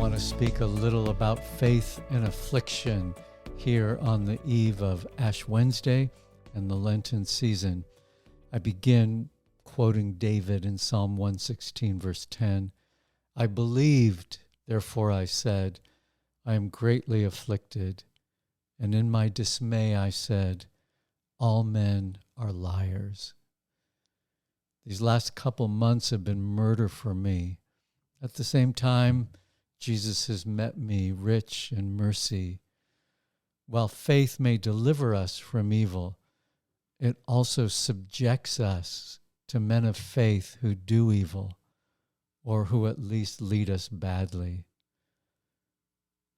want to speak a little about faith and affliction here on the eve of Ash Wednesday and the Lenten season. I begin quoting David in Psalm 116, verse 10. I believed, therefore I said, I am greatly afflicted. And in my dismay I said, all men are liars. These last couple months have been murder for me. At the same time, Jesus has met me rich in mercy. While faith may deliver us from evil, it also subjects us to men of faith who do evil, or who at least lead us badly.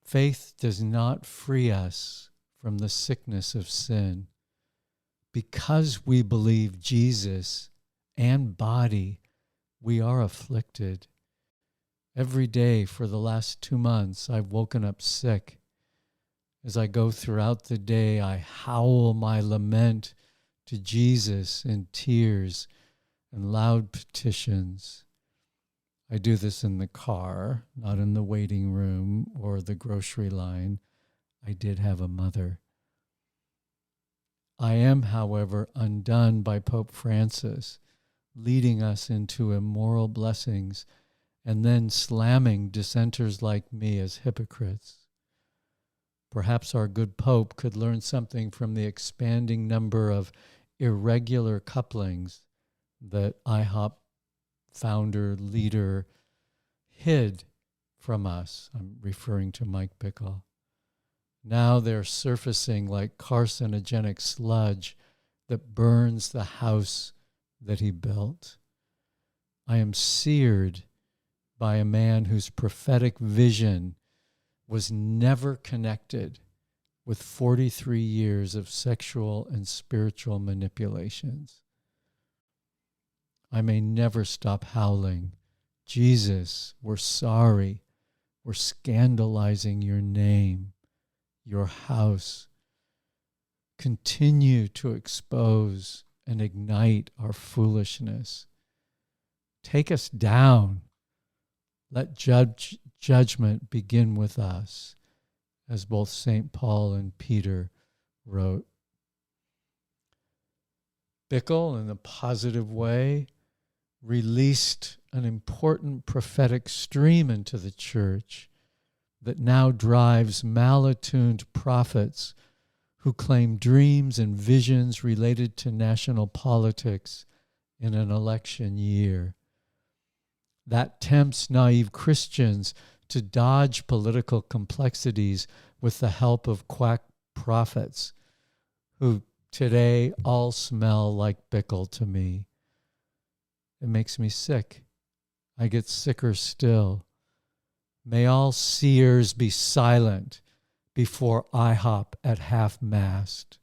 Faith does not free us from the sickness of sin. Because we believe Jesus and body, we are afflicted. Every day for the last 2 months, I've woken up sick. As I go throughout the day, I howl my lament to Jesus in tears and loud petitions. I do this in the car, not in the waiting room or the grocery line. I did have a mother. I am, however, undone by Pope Francis, leading us into immoral blessings and then slamming dissenters like me as hypocrites. Perhaps our good Pope could learn something from the expanding number of irregular couplings that IHOP founder, leader, hid from us. I'm referring to Mike Bickle. Now they're surfacing like carcinogenic sludge that burns the house that he built. I am seared by a man whose prophetic vision was never connected with 43 years of sexual and spiritual manipulations. I may never stop howling, Jesus, we're sorry. We're scandalizing your name, your house. Continue to expose and ignite our foolishness. Take us down. Let judgment begin with us, as both St. Paul and Peter wrote. Bickle, in a positive way, released an important prophetic stream into the church that now drives malattuned prophets who claim dreams and visions related to national politics in an election year. That tempts naive Christians to dodge political complexities with the help of quack prophets, who today all smell like Bickle to me. It makes me sick. I get sicker still. May all seers be silent before IHOP at half-mast.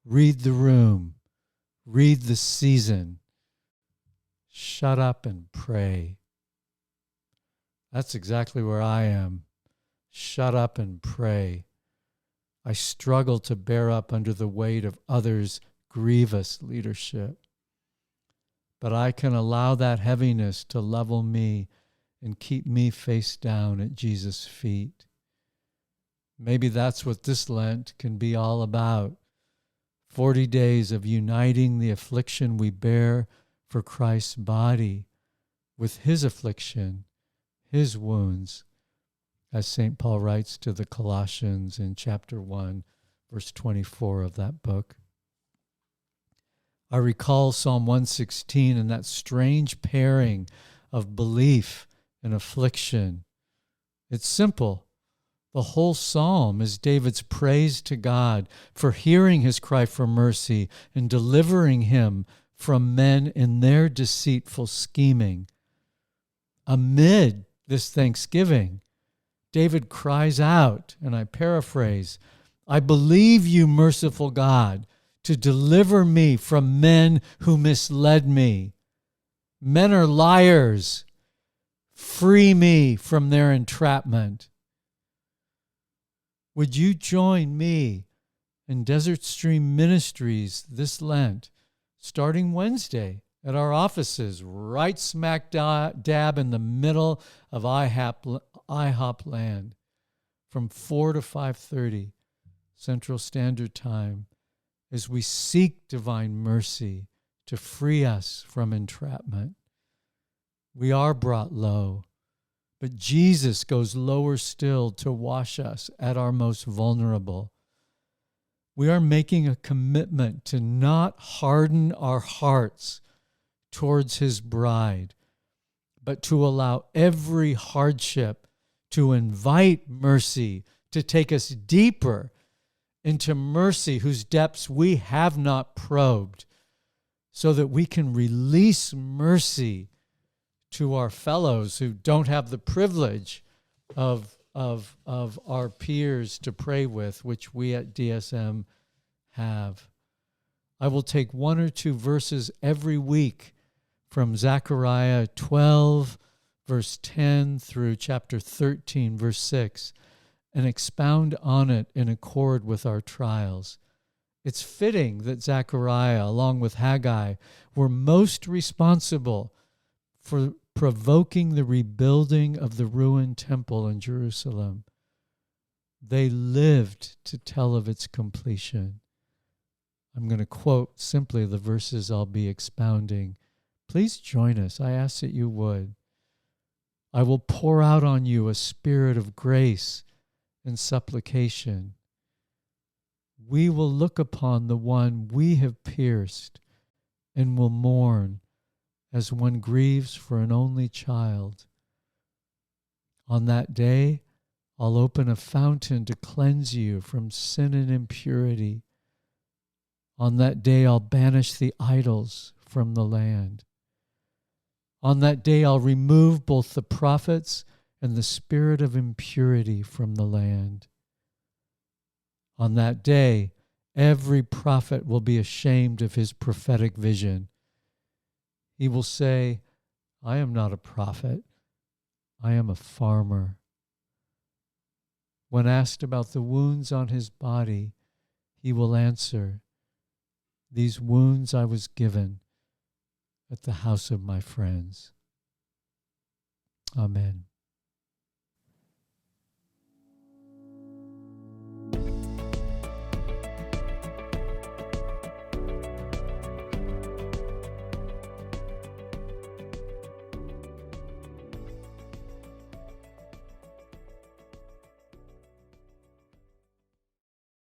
Read the room. Read the season. Shut up and pray. That's exactly where I am. Shut up and pray. I struggle to bear up under the weight of others' grievous leadership. But I can allow that heaviness to level me and keep me face down at Jesus' feet. Maybe that's what this Lent can be all about. 40 days of uniting the affliction we bear for Christ's body with his affliction, his wounds, as St. Paul writes to the Colossians in chapter 1, verse 24 of that book. I recall Psalm 116 and that strange pairing of belief and affliction. It's simple. The whole psalm is David's praise to God for hearing his cry for mercy and delivering him from men in their deceitful scheming. Amid this thanksgiving, David cries out, and I paraphrase, I believe you, merciful God, to deliver me from men who misled me. Men are liars. Free me from their entrapment. Would you join me in Desert Stream Ministries this Lent, starting Wednesday at our offices, right smack dab in the middle of IHOP IHOP land from 4 to 5:30 Central Standard Time as we seek divine mercy to free us from entrapment. We are brought low, but Jesus goes lower still to wash us at our most vulnerable. We are making a commitment to not harden our hearts towards his bride, but to allow every hardship to invite mercy to take us deeper into mercy whose depths we have not probed, so that we can release mercy to our fellows who don't have the privilege of our peers to pray with, which we at DSM have. I will take one or two verses every week from Zechariah 12, verse 10 through chapter 13, verse 6, and expound on it in accord with our trials. It's fitting that Zechariah, along with Haggai, were most responsible for provoking the rebuilding of the ruined temple in Jerusalem. They lived to tell of its completion. I'm going to quote simply the verses I'll be expounding. Please join us. I ask that you would. I will pour out on you a spirit of grace and supplication. We will look upon the one we have pierced and will mourn as one grieves for an only child. On that day, I'll open a fountain to cleanse you from sin and impurity. On that day, I'll banish the idols from the land. On that day, I'll remove both the prophets and the spirit of impurity from the land. On that day, every prophet will be ashamed of his prophetic vision. He will say, I am not a prophet. I am a farmer. When asked about the wounds on his body, he will answer, these wounds I was given at the house of my friends. Amen.